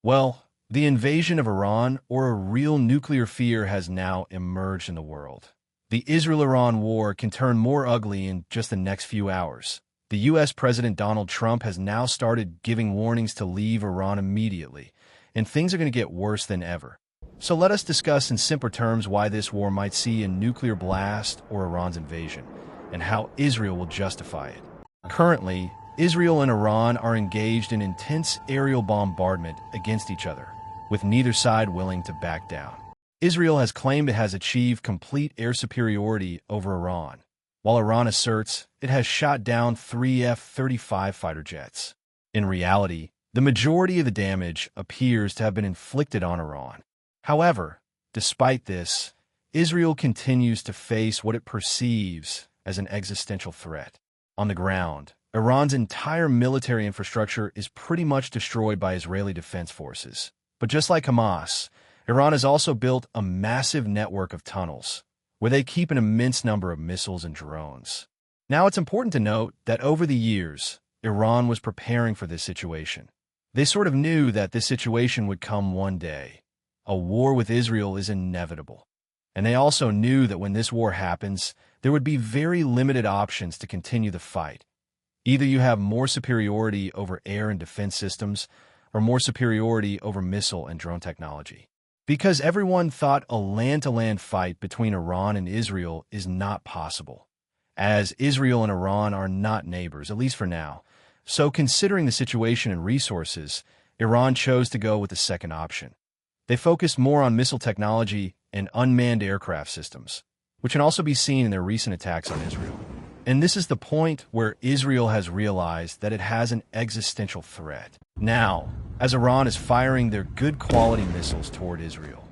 Well, the invasion of Iran, or a real nuclear fear, has now emerged in the world. The Israel-Iran war can turn more ugly in just the next few hours. The U.S. President Donald Trump has now started giving warnings to leave Iran immediately, and things are going to get worse than ever. So let us discuss in simpler terms why this war might see a nuclear blast or Iran's invasion, and how Israel will justify it. Currently, Israel and Iran are engaged in intense aerial bombardment against each other, with neither side willing to back down. Israel has claimed it has achieved complete air superiority over Iran, while Iran asserts it has shot down 3 F-35 fighter jets. In reality, the majority of the damage appears to have been inflicted on Iran. However, despite this, Israel continues to face what it perceives as an existential threat. On the ground, Iran's entire military infrastructure is pretty much destroyed by Israeli defense forces. But just like Hamas, Iran has also built a massive network of tunnels, where they keep an immense number of missiles and drones. Now, it's important to note that over the years, Iran was preparing for this situation. They sort of knew that this situation would come one day. A war with Israel is inevitable. And they also knew that when this war happens, there would be very limited options to continue the fight. Either you have more superiority over air and defense systems, or more superiority over missile and drone technology. Because everyone thought a land-to-land fight between Iran and Israel is not possible, as Israel and Iran are not neighbors, at least for now. So considering the situation and resources, Iran chose to go with the second option. They focused more on missile technology and unmanned aircraft systems, which can also be seen in their recent attacks on Israel. And this is the point where Israel has realized that it has an existential threat. Now, as Iran is firing their good quality missiles toward Israel,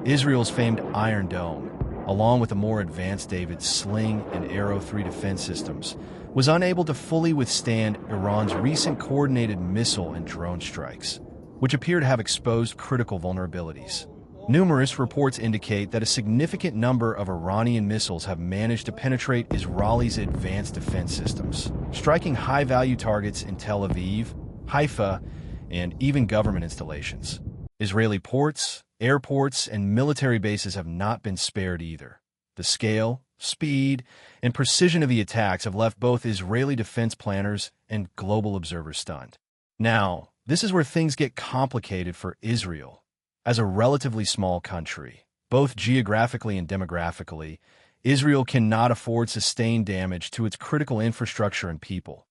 Israel's famed Iron Dome, along with the more advanced David Sling and Arrow 3 defense systems, was unable to fully withstand Iran's recent coordinated missile and drone strikes, which appear to have exposed critical vulnerabilities. Numerous reports indicate that a significant number of Iranian missiles have managed to penetrate Israel's advanced defense systems, striking high-value targets in Tel Aviv, Haifa, and even government installations. Israeli ports, airports, and military bases have not been spared either. The scale, speed, and precision of the attacks have left both Israeli defense planners and global observers stunned. Now, this is where things get complicated for Israel. As a relatively small country, both geographically and demographically, Israel cannot afford sustained damage to its critical infrastructure and people.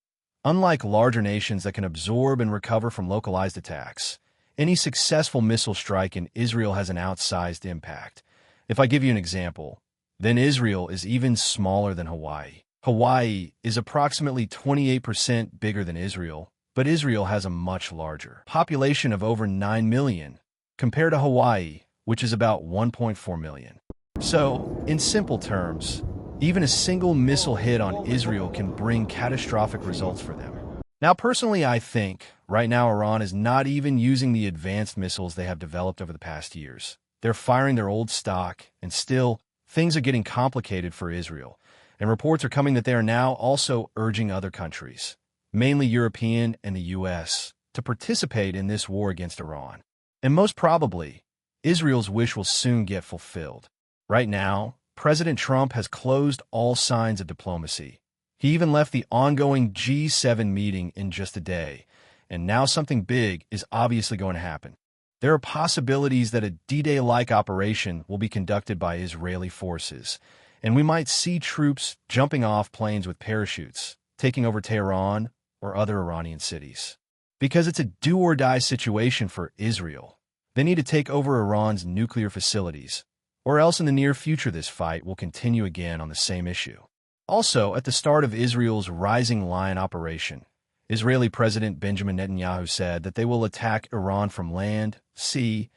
Unlike larger nations that can absorb and recover from localized attacks, any successful missile strike in Israel has an outsized impact. If I give you an example, then Israel is even smaller than Hawaii. Hawaii is approximately 28% bigger than Israel, but Israel has a much larger population of over 9 million, compared to Hawaii, which is about 1.4 million. So, in simple terms, even a single missile hit on Israel can bring catastrophic results for them. Now, personally, I think right now Iran is not even using the advanced missiles they have developed over the past years. They're firing their old stock, and still, things are getting complicated for Israel, and reports are coming that they are now also urging other countries, mainly European and the U.S., to participate in this war against Iran. And most probably, Israel's wish will soon get fulfilled. Right now, President Trump has closed all signs of diplomacy. He even left the ongoing G7 meeting in just a day, and now something big is obviously going to happen. There are possibilities that a D-Day-like operation will be conducted by Israeli forces, and we might see troops jumping off planes with parachutes, taking over Tehran or other Iranian cities. Because it's a do-or-die situation for Israel. They need to take over Iran's nuclear facilities, or else in the near future this fight will continue again on the same issue. Also, at the start of Israel's Rising Lion operation, Israeli President Benjamin Netanyahu said that they will attack Iran from land, sea,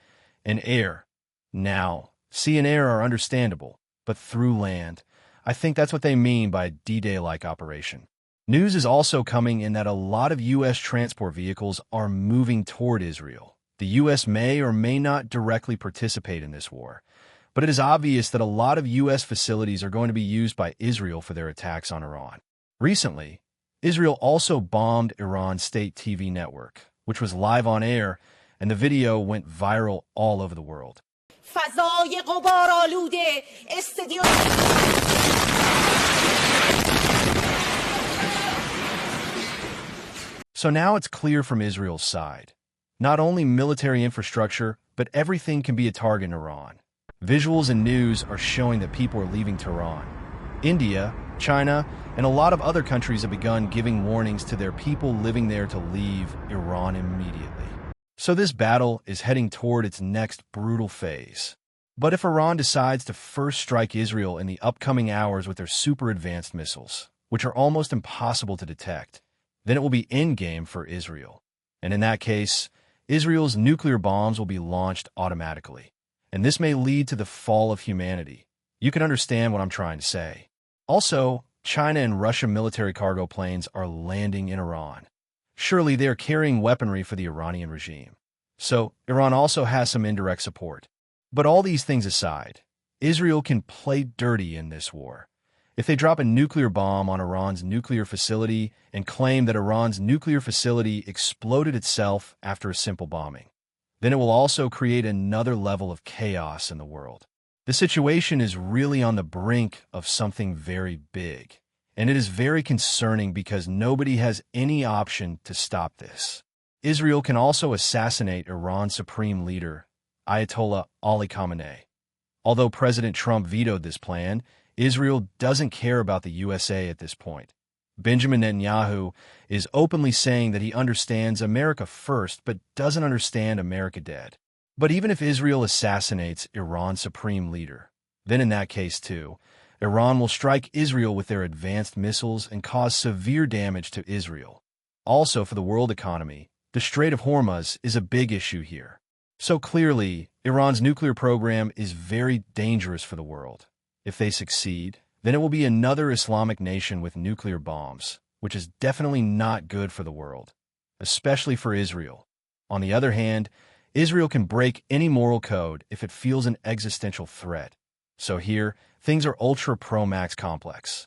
and air. Now, sea and air are understandable, but through land, I think that's what they mean by a D-Day-like operation. News is also coming in that a lot of U.S. transport vehicles are moving toward Israel. The U.S. may or may not directly participate in this war, but it is obvious that a lot of U.S. facilities are going to be used by Israel for their attacks on Iran. Recently, Israel also bombed Iran's state TV network, which was live on air, and the video went viral all over the world. فضای غبارآلوده استادیوم. So now it's clear from Israel's side. Not only military infrastructure, but everything can be a target in Iran. Visuals and news are showing that people are leaving Tehran. India, China, and a lot of other countries have begun giving warnings to their people living there to leave Iran immediately. So this battle is heading toward its next brutal phase. But if Iran decides to first strike Israel in the upcoming hours with their super advanced missiles, which are almost impossible to detect, then it will be endgame for Israel. And in that case, Israel's nuclear bombs will be launched automatically. And this may lead to the fall of humanity. You can understand what I'm trying to say. Also, China and Russia military cargo planes are landing in Iran. Surely they are carrying weaponry for the Iranian regime. So, Iran also has some indirect support. But all these things aside, Israel can play dirty in this war. If they drop a nuclear bomb on Iran's nuclear facility and claim that Iran's nuclear facility exploded itself after a simple bombing, then it will also create another level of chaos in the world. The situation is really on the brink of something very big, and it is very concerning because nobody has any option to stop this. Israel can also assassinate Iran's supreme leader, Ayatollah Ali Khamenei. Although President Trump vetoed this plan, Israel doesn't care about the USA at this point. Benjamin Netanyahu is openly saying that he understands America first, but doesn't understand America dead. But even if Israel assassinates Iran's supreme leader, then in that case too, Iran will strike Israel with their advanced missiles and cause severe damage to Israel. Also, for the world economy, the Strait of Hormuz is a big issue here. So clearly, Iran's nuclear program is very dangerous for the world. If they succeed, then it will be another Islamic nation with nuclear bombs, which is definitely not good for the world, especially for Israel. On the other hand, Israel can break any moral code if it feels an existential threat. So here, things are ultra pro-max complex.